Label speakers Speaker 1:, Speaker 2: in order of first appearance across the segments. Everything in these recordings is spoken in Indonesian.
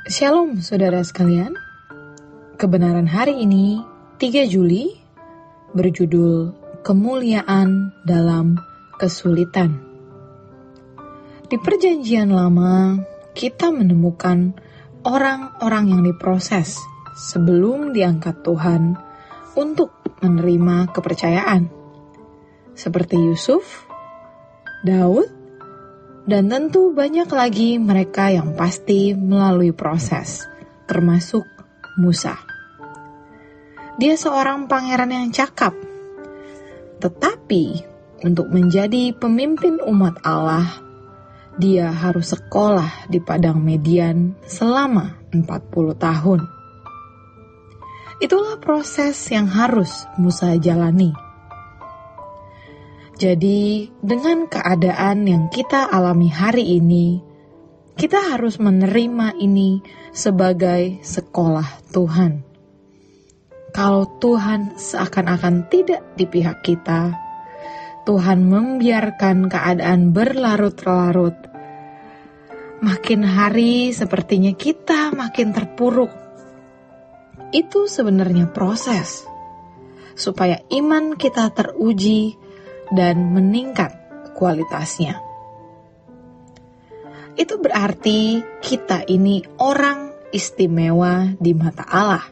Speaker 1: Shalom saudara sekalian. Kebenaran hari ini 3 Juli berjudul Kemuliaan dalam Kesulitan. Di Perjanjian Lama kita menemukan orang-orang yang diproses sebelum diangkat Tuhan untuk menerima kepercayaan, seperti Yusuf, Daud, dan tentu banyak lagi mereka yang pasti melalui proses, termasuk Musa. Dia seorang pangeran yang cakap, tetapi untuk menjadi pemimpin umat Allah, dia harus sekolah di padang Median selama 40 tahun. Itulah proses yang harus Musa jalani. Jadi, dengan keadaan yang kita alami hari ini, kita harus menerima ini sebagai sekolah Tuhan. Kalau Tuhan seakan-akan tidak di pihak kita, Tuhan membiarkan keadaan berlarut-larut, makin hari sepertinya kita makin terpuruk. Itu sebenarnya proses, supaya iman kita teruji dan meningkat kualitasnya. Itu berarti kita ini orang istimewa di mata Allah,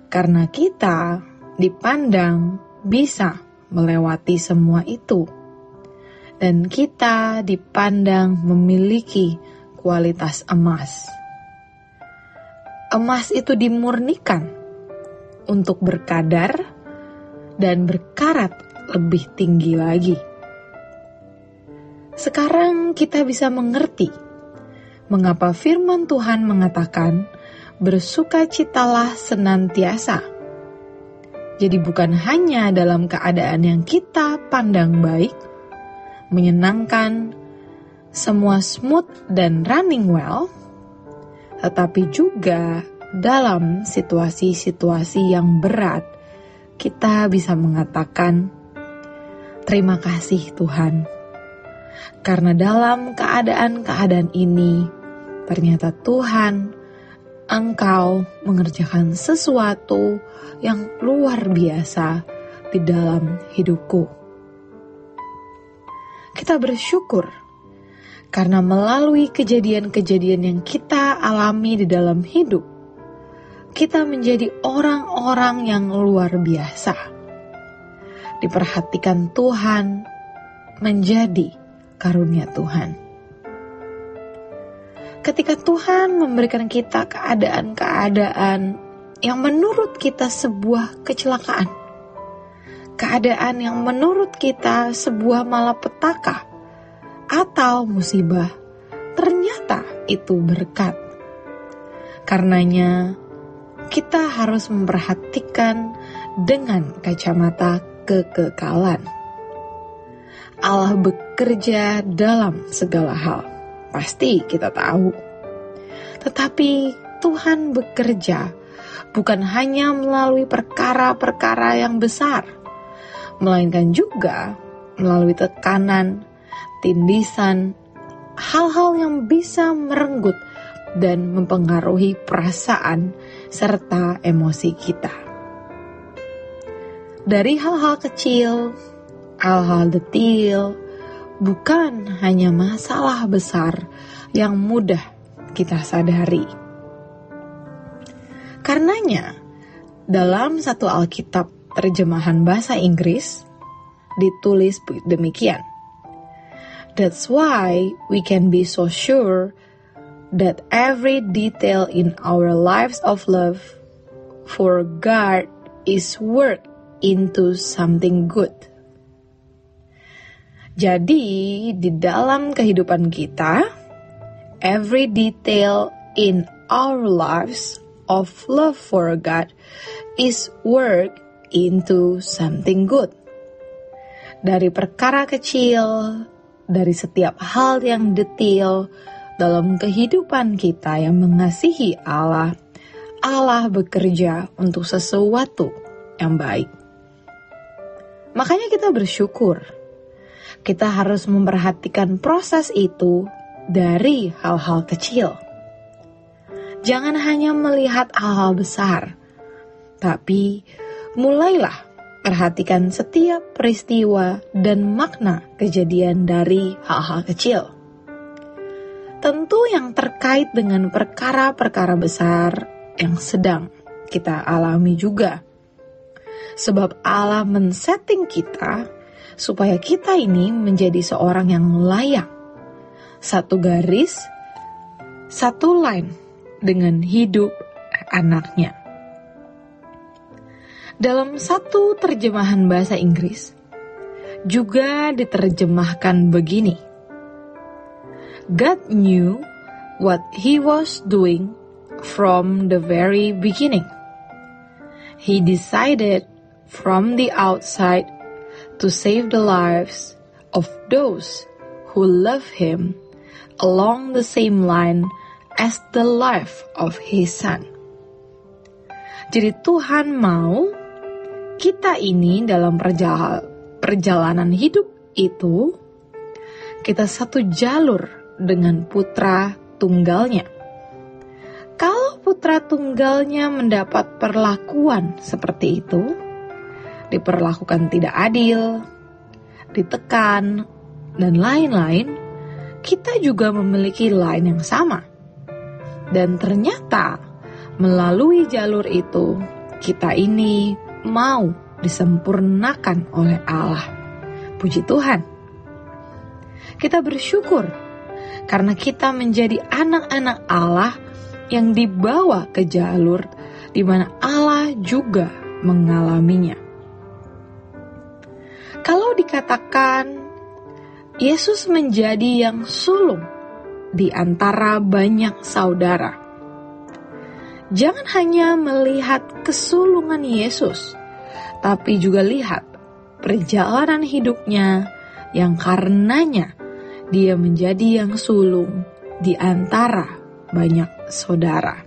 Speaker 1: karena kita dipandang bisa melewati semua itu, dan kita dipandang memiliki kualitas emas. Emas itu dimurnikan untuk berkadar dan berkarat lebih tinggi lagi. Sekarang kita bisa mengerti mengapa firman Tuhan mengatakan bersukacitalah senantiasa. Jadi bukan hanya dalam keadaan yang kita pandang baik, menyenangkan, semua smooth dan running well, tetapi juga dalam situasi-situasi yang berat, kita bisa mengatakan, terima kasih Tuhan, karena dalam keadaan-keadaan ini, ternyata Tuhan, Engkau mengerjakan sesuatu yang luar biasa di dalam hidupku. Kita bersyukur, karena melalui kejadian-kejadian yang kita alami di dalam hidup, kita menjadi orang-orang yang luar biasa. Diperhatikan Tuhan, menjadi karunia Tuhan. Ketika Tuhan memberikan kita keadaan-keadaan yang menurut kita sebuah kecelakaan, keadaan yang menurut kita sebuah malapetaka atau musibah, ternyata itu berkat. Karenanya, kita harus memperhatikan dengan kacamata kekekalan. Allah bekerja dalam segala hal, pasti kita tahu. Tetapi Tuhan bekerja bukan hanya melalui perkara-perkara yang besar, melainkan juga melalui tekanan, tindisan, hal-hal yang bisa merenggut dan mempengaruhi perasaan serta emosi kita. Dari hal-hal kecil, hal-hal detil, bukan hanya masalah besar yang mudah kita sadari. Karenanya, dalam satu Alkitab terjemahan bahasa Inggris, ditulis demikian. That's why we can be so sure that every detail in our lives of love for God is worked into something good. Jadi, di dalam kehidupan kita, every detail in our lives of love for God is worked into something good. Dari perkara kecil, dari setiap hal yang detail dalam kehidupan kita yang mengasihi Allah, Allah bekerja untuk sesuatu yang baik. Makanya kita bersyukur. Kita harus memperhatikan proses itu dari hal-hal kecil. jangan hanya melihat hal-hal besar, tapi mulailah perhatikan setiap peristiwa dan makna kejadian dari hal-hal kecil. Tentu yang terkait dengan perkara-perkara besar yang sedang kita alami juga. Sebab Allah men-setting kita supaya kita ini menjadi seorang yang layak. Satu garis, satu line dengan hidup anaknya. Dalam satu terjemahan bahasa Inggris, juga diterjemahkan begini. God knew what He was doing from the very beginning. He decided from the outside to save the lives of those who love Him along the same line as the life of His Son. Jadi Tuhan mau kita ini dalam perjalanan hidup itu, kita satu jalur dengan putra tunggalnya. Kalau putra tunggalnya mendapat perlakuan seperti itu, diperlakukan tidak adil, ditekan, dan lain-lain, kita juga memiliki line yang sama. Dan ternyata melalui jalur itu, kita ini mau disempurnakan oleh Allah. Puji Tuhan. Kita bersyukur karena kita menjadi anak-anak Allah yang dibawa ke jalur di mana Allah juga mengalaminya. Kalau dikatakan Yesus menjadi yang sulung di antara banyak saudara, jangan hanya melihat kesulungan Yesus, tapi juga lihat perjalanan hidupnya yang karenanya dia menjadi yang sulung di antara banyak saudara.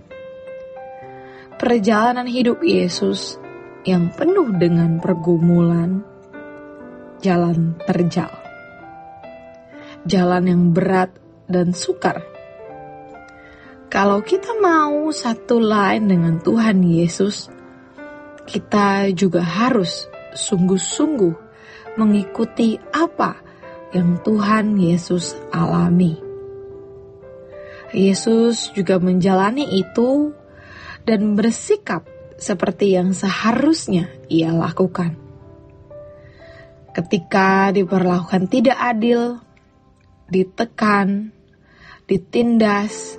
Speaker 1: Perjalanan hidup Yesus yang penuh dengan pergumulan, jalan terjal, jalan yang berat dan sukar. Kalau kita mau satu line dengan Tuhan Yesus, kita juga harus sungguh-sungguh mengikuti apa yang Tuhan Yesus alami. Yesus juga menjalani itu dan bersikap seperti yang seharusnya ia lakukan. Ketika diperlakukan tidak adil, ditekan, ditindas,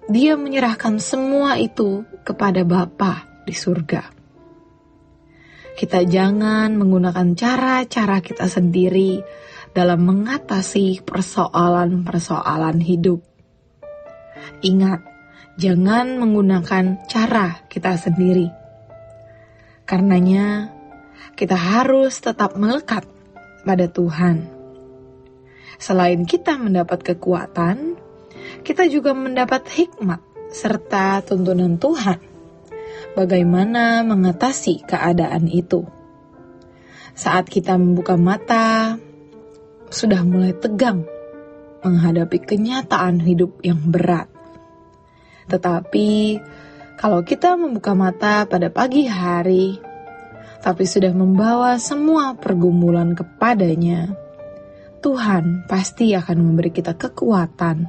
Speaker 1: dia menyerahkan semua itu kepada Bapa di surga. Kita jangan menggunakan cara-cara kita sendiri dalam mengatasi persoalan-persoalan hidup. Ingat, jangan menggunakan cara kita sendiri. Karenanya, kita harus tetap melekat pada Tuhan. Selain kita mendapat kekuatan, kita juga mendapat hikmat serta tuntunan Tuhan bagaimana mengatasi keadaan itu. Saat kita membuka mata, sudah mulai tegang menghadapi kenyataan hidup yang berat. Tetapi kalau kita membuka mata pada pagi hari, tapi sudah membawa semua pergumulan kepadanya, Tuhan pasti akan memberi kita kekuatan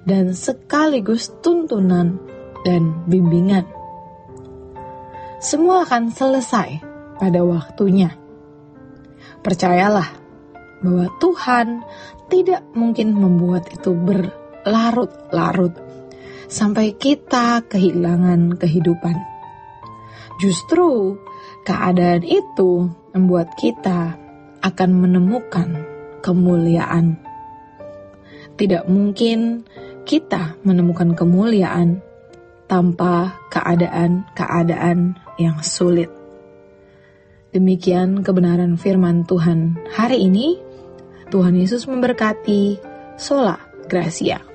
Speaker 1: dan sekaligus tuntunan dan bimbingan. Semua akan selesai pada waktunya. Percayalah bahwa Tuhan tidak mungkin membuat itu berlarut-larut sampai kita kehilangan kehidupan. Justru keadaan itu membuat kita akan menemukan kemuliaan. Tidak mungkin kita menemukan kemuliaan tanpa keadaan-keadaan yang sulit. Demikian kebenaran firman Tuhan hari ini. Tuhan Yesus memberkati. Sola Gracia.